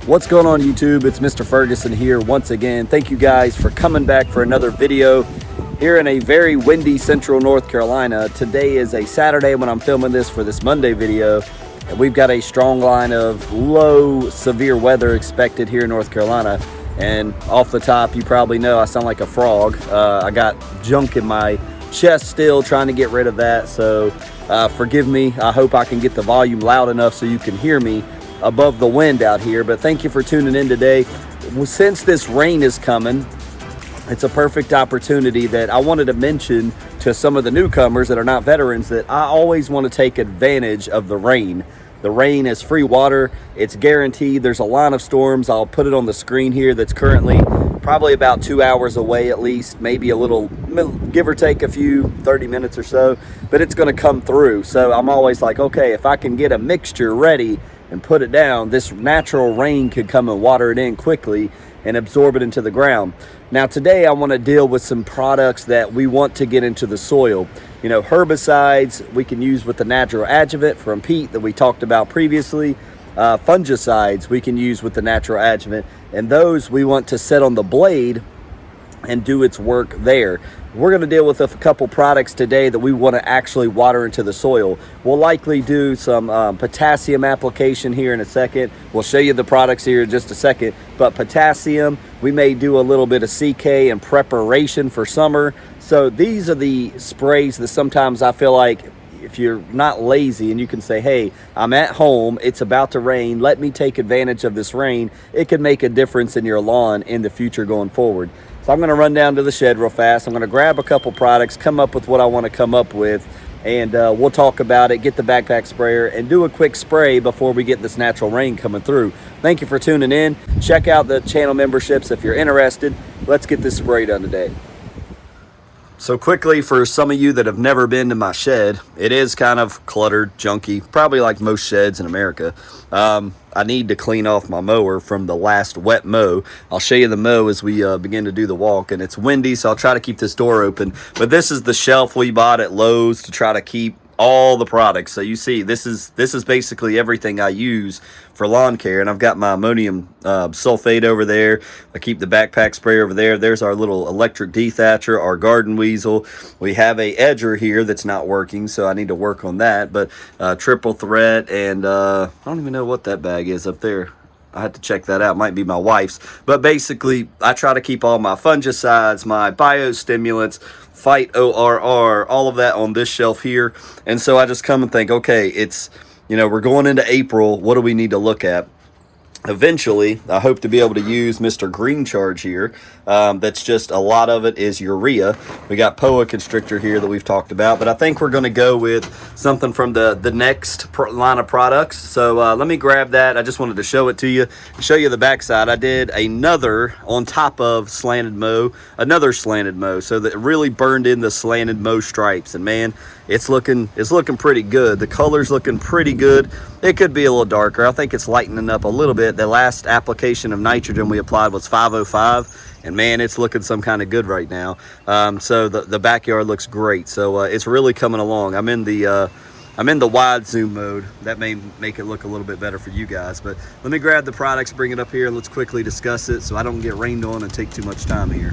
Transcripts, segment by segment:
What's going on YouTube? It's Mr. Ferguson here once again. Thank you guys for coming back for another video here in a very windy central North Carolina. Today is a Saturday when I'm filming this for this Monday video, and we've got a strong line of low severe weather expected here in North Carolina. And off the top, you probably know I sound like a frog. I got junk in my chest still, trying to get rid of that, so forgive me. I hope I can get the volume loud enough so you can hear me above the wind out here. But thank you for tuning in today. Since this rain is coming, it's a perfect opportunity that I wanted to mention to some of the newcomers that are not veterans that I always want to take advantage of the rain. The rain is free water. It's guaranteed. There's a line of storms. I'll put it on the screen here that's currently probably about 2 hours away at least, maybe a little, give or take a few 30 minutes or so, but it's going to come through. So I'm always like, okay, if I can get a mixture ready and put it down, this natural rain could come and water it in quickly and absorb it into the ground. Now today I want to deal with some products that we want to get into the soil. You know, herbicides we can use with the natural adjuvant from Pete that we talked about previously. Fungicides we can use with the natural adjuvant, and those we want to set on the blade and do its work there. We're going to deal with a couple products today that we want to actually water into the soil. We'll likely do some potassium application here in a second. We'll show you the products here in just a second, but potassium, we may do a little bit of CK in preparation for summer. So these are the sprays that sometimes I feel like if you're not lazy and you can say, hey, I'm at home, it's about to rain, let me take advantage of this rain, it can make a difference in your lawn in the future going forward. So I'm going to run down to the shed real fast. I'm going to grab a couple products, come up with what I want to come up with, and we'll talk about it, get the backpack sprayer, and do a quick spray before we get this natural rain coming through. Thank you for tuning in. Check out the channel memberships if you're interested. Let's get this spray done today. So quickly, for some of you that have never been to my shed, it is kind of cluttered, junky, probably like most sheds in America. I need to clean off my mower from the last wet mow. I'll show you the mow as we begin to do the walk, and it's windy, so I'll try to keep this door open. But this is the shelf we bought at Lowe's to try to keep all the products. So you see, this is basically everything I use for lawn care, and I've got my ammonium sulfate over there. I keep the backpack spray over there. There's our little electric dethatcher, our garden weasel. We have a edger here that's not working, so I need to work on that. But triple threat, and I don't even know what that bag is up there. I had to check that out. Might be my wife's. But basically, I try to keep all my fungicides, my biostimulants, Fight ORR, all of that on this shelf here. And so I just come and think, okay, it's, you know, we're going into April. What do we need to look at? Eventually, I hope to be able to use Mr. Green Charge here. That's just a lot of it is urea. We got POA Constrictor here that we've talked about, but I think we're going to go with something from the next line of products. So let me grab that. I just wanted to show it to you, show you the backside. I did another on top of slanted mow, another slanted mow, so that it really burned in the slanted mow stripes. And man, it's looking pretty good. The color's looking pretty good. It could be a little darker. I think it's lightening up a little bit. The last application of nitrogen we applied was 505, and man, it's looking some kind of good right now. So the backyard looks great. So it's really coming along. I'm in the wide zoom mode. That may make it look a little bit better for you guys. But let me grab the products, bring it up here, and let's quickly discuss it so I don't get rained on and take too much time here.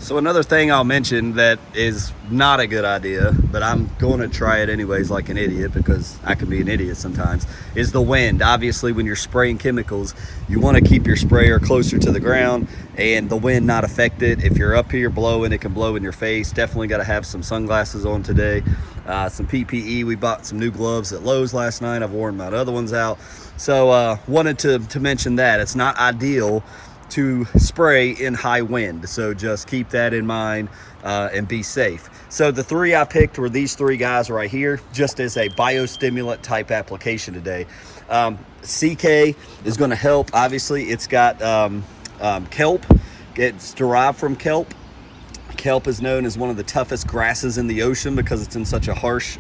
So another thing I'll mention that is not a good idea, but I'm going to try it anyways like an idiot, because I can be an idiot sometimes, is the wind. Obviously, when you're spraying chemicals, you want to keep your sprayer closer to the ground and the wind not affect it. If you're up here blowing, it can blow in your face. Definitely got to have some sunglasses on today. Some PPE. We bought some new gloves at Lowe's last night. I've worn my other ones out. So wanted to mention that. It's not ideal to spray in high wind, so just keep that in mind and be safe. So the three I picked were these three guys right here, just as a biostimulant type application today. CK is going to help. Obviously, it's got kelp. It's derived from kelp. Kelp is known as one of the toughest grasses in the ocean because it's in such a harsh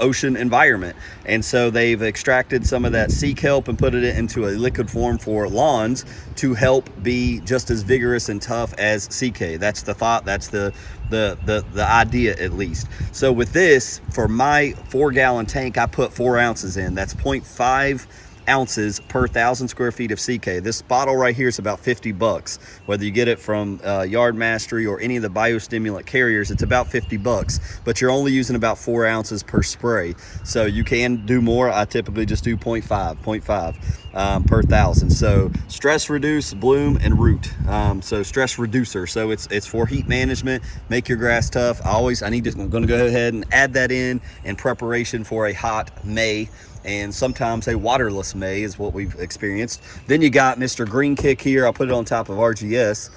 ocean environment. And so they've extracted some of that sea kelp and put it into a liquid form for lawns to help be just as vigorous and tough as CK. That's the thought. That's the idea, at least. So with this, for my 4-gallon tank, I put 4 ounces in. That's 0.5 ounces per 1,000 square feet of CK. This bottle right here is about 50 bucks. Whether you get it from Yard Mastery or any of the biostimulant carriers, it's about 50 bucks, but you're only using about 4 ounces per spray. So you can do more. I typically just do 0.5 per 1,000. So stress reduce, bloom, and root. So stress reducer. So it's for heat management, make your grass tough. I'm gonna go ahead and add that in preparation for a hot May, and sometimes a waterless May is what we've experienced. Then you got Mr. Green Kick here. I'll put it on top of RGS,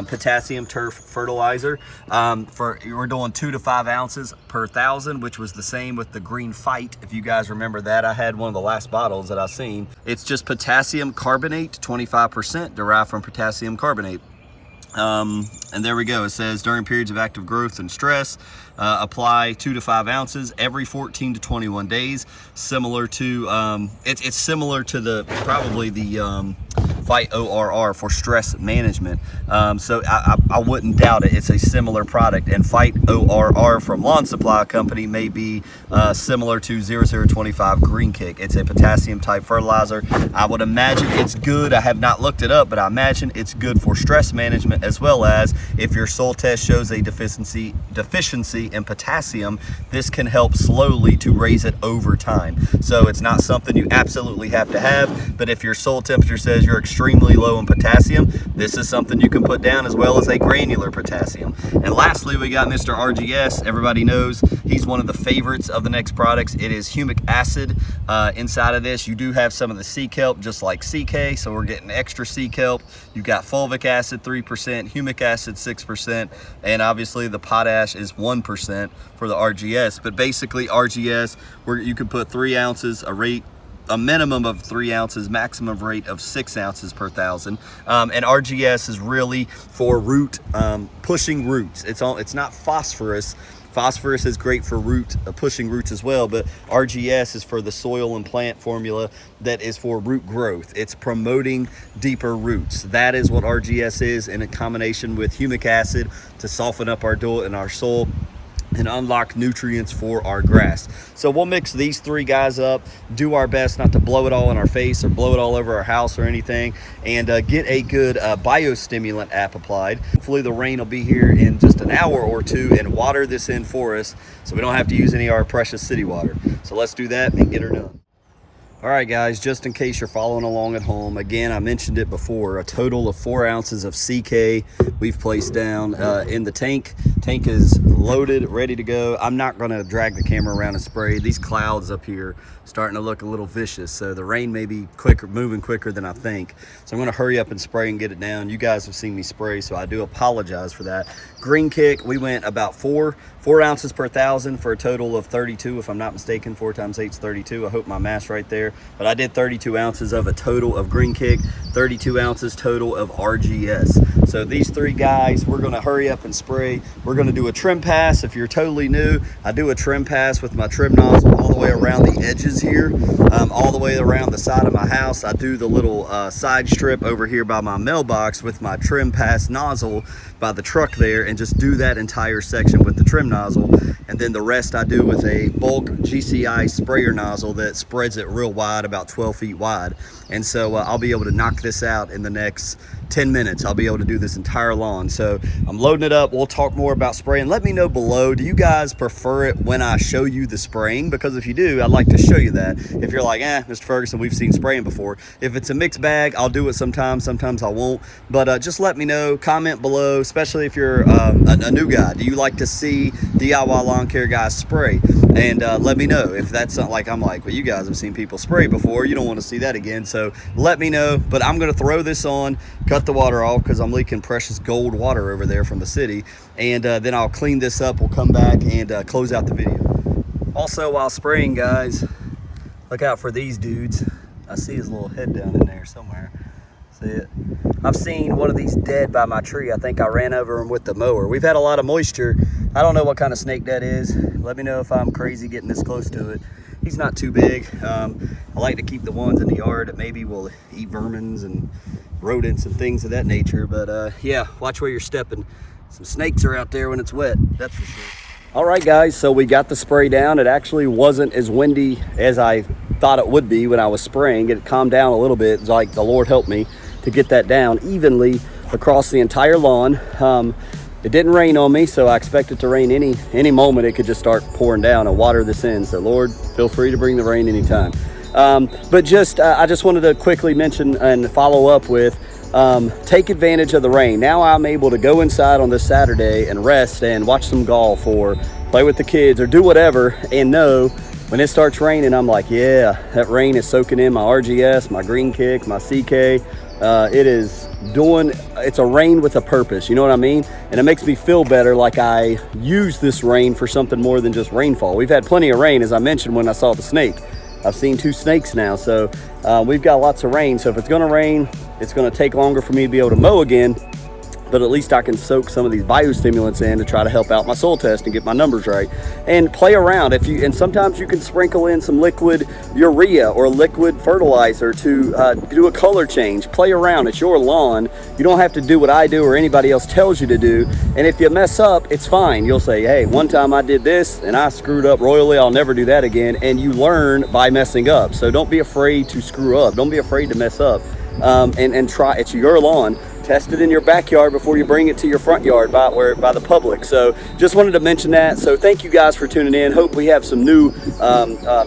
potassium turf fertilizer. We're doing 2 to 5 ounces per 1,000, which was the same with the Green Fight. If you guys remember that, I had one of the last bottles that I've seen. It's just potassium carbonate, 25% derived from potassium carbonate. And there we go. It says during periods of active growth and stress, apply 2 to 5 ounces every 14 to 21 days. Similar to it's similar to probably the Fight ORR for stress management. So I wouldn't doubt it. It's a similar product, and Fight ORR from Lawn Supply Company may be similar to 0025 Green Kick. It's a potassium type fertilizer. I would imagine it's good. I have not looked it up, but I imagine it's good for stress management, as well as if your soil test shows a deficiency in potassium, this can help slowly to raise it over time. So it's not something you absolutely have to have, but if your soil temperature says you're extremely low in potassium, this is something you can put down, as well as a granular potassium. And lastly, we got Mr. RGS. Everybody knows he's one of the favorites of the next products. It is humic acid inside of this. You do have some of the sea kelp, just like CK, so we're getting extra sea kelp. You've got fulvic acid 3%, humic acid 6%, and obviously the potash is 1% for the RGS. But basically RGS, where you can put 3 ounces, a minimum of 3 ounces, maximum rate of 6 ounces per 1,000. And RGS is really for root, pushing roots. It's not phosphorus. Phosphorus is great for pushing roots as well, but RGS is for the soil and plant formula that is for root growth. It's promoting deeper roots. That is what RGS is, in a combination with humic acid to soften up our soil and unlock nutrients for our grass. So we'll mix these 3 guys up, do our best not to blow it all in our face or blow it all over our house or anything, and get a good biostimulant app applied. Hopefully the rain will be here in just an hour or 2 and water this in for us, so we don't have to use any of our precious city water. So let's do that and get her done. All right, guys, just in case you're following along at home, again, I mentioned it before, a total of 4 ounces of CK we've placed down in the tank. Tank is loaded, ready to go. I'm not gonna drag the camera around and spray. These clouds up here starting to look a little vicious, so the rain may be moving quicker than I think. So I'm gonna hurry up and spray and get it down. You guys have seen me spray, so I do apologize for that. Green Kick, we went about 4 ounces per 1,000 for a total of 32, if I'm not mistaken. 4 times 8 is 32. I hope my math's right there. But I did 32 ounces of a total of Green Kick, 32 ounces total of RGS. So these 3 guys, we're gonna hurry up and spray. We're gonna do a trim pass. If you're totally new, I do a trim pass with my trim nozzle all the way around the edges here, all the way around the side of my house. I do the little side strip over here by my mailbox with my trim pass nozzle by the truck there, and just do that entire section with the trim nozzle. And then the rest I do with a bulk GCI sprayer nozzle that spreads it real wide, about 12 feet wide. And so I'll be able to knock this out in the next 10 minutes. I'll be able to do this entire lawn. So I'm loading it up. We'll talk more about spraying. Let me know below, do you guys prefer it when I show you the spraying? Because if you do, I'd like to show you that. If you're like, Mr. Ferguson, we've seen spraying before. If it's a mixed bag, I'll do it sometimes I won't. But just let me know, comment below, especially if you're a new guy. Do you like to see DIY lawn care guys spray? And let me know if that's not like, I'm like, well, you guys have seen people spray before. You don't want to see that again. So let me know. But I'm going to throw this on, cut the water off because I'm leaking precious gold water over there from the city. And then I'll clean this up. We'll come back and close out the video. Also, while spraying, guys, look out for these dudes. I see his little head down in there somewhere. See it? I've seen one of these dead by my tree. I think I ran over him with the mower. We've had a lot of moisture. I don't know what kind of snake that is. Let me know if I'm crazy getting this close to it. He's not too big. I like to keep the ones in the yard that maybe will eat vermins and rodents and things of that nature. But yeah, watch where you're stepping. Some snakes are out there when it's wet, that's for sure. All right, guys, so we got the spray down. It actually wasn't as windy as I thought it would be when I was spraying. It calmed down a little bit. It's like the Lord helped me to get that down evenly across the entire lawn. It didn't rain on me, so I expect it to rain any moment. It could just start pouring down and water this in. So Lord, feel free to bring the rain anytime. But I just wanted to quickly mention and follow up with, take advantage of the rain. Now I'm able to go inside on this Saturday and rest and watch some golf or play with the kids or do whatever, and know when it starts raining, I'm like, yeah, that rain is soaking in my RGS, my Green Kick, my CK. It's a rain with a purpose, you know what I mean? And it makes me feel better, like I use this rain for something more than just rainfall. We've had plenty of rain, as I mentioned when I saw the snake. I've seen 2 snakes now, so we've got lots of rain. So if it's gonna rain, it's gonna take longer for me to be able to mow again, but at least I can soak some of these biostimulants in to try to help out my soil test and get my numbers right. And play around. And sometimes you can sprinkle in some liquid urea or liquid fertilizer to do a color change. Play around. It's your lawn. You don't have to do what I do or anybody else tells you to do. And if you mess up, it's fine. You'll say, hey, one time I did this and I screwed up royally. I'll never do that again. And you learn by messing up. So don't be afraid to screw up. Don't be afraid to mess up. And try. It's your lawn. Test it in your backyard before you bring it to your front yard by the public. So just wanted to mention that. So thank you guys for tuning in. Hope we have some new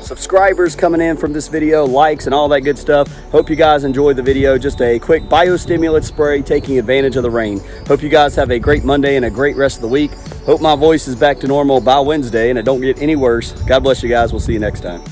subscribers coming in from this video, likes and all that good stuff. Hope you guys enjoyed the video. Just a quick biostimulant spray taking advantage of the rain. Hope you guys have a great Monday and a great rest of the week. Hope my voice is back to normal by Wednesday and it don't get any worse. God bless you guys. We'll see you next time.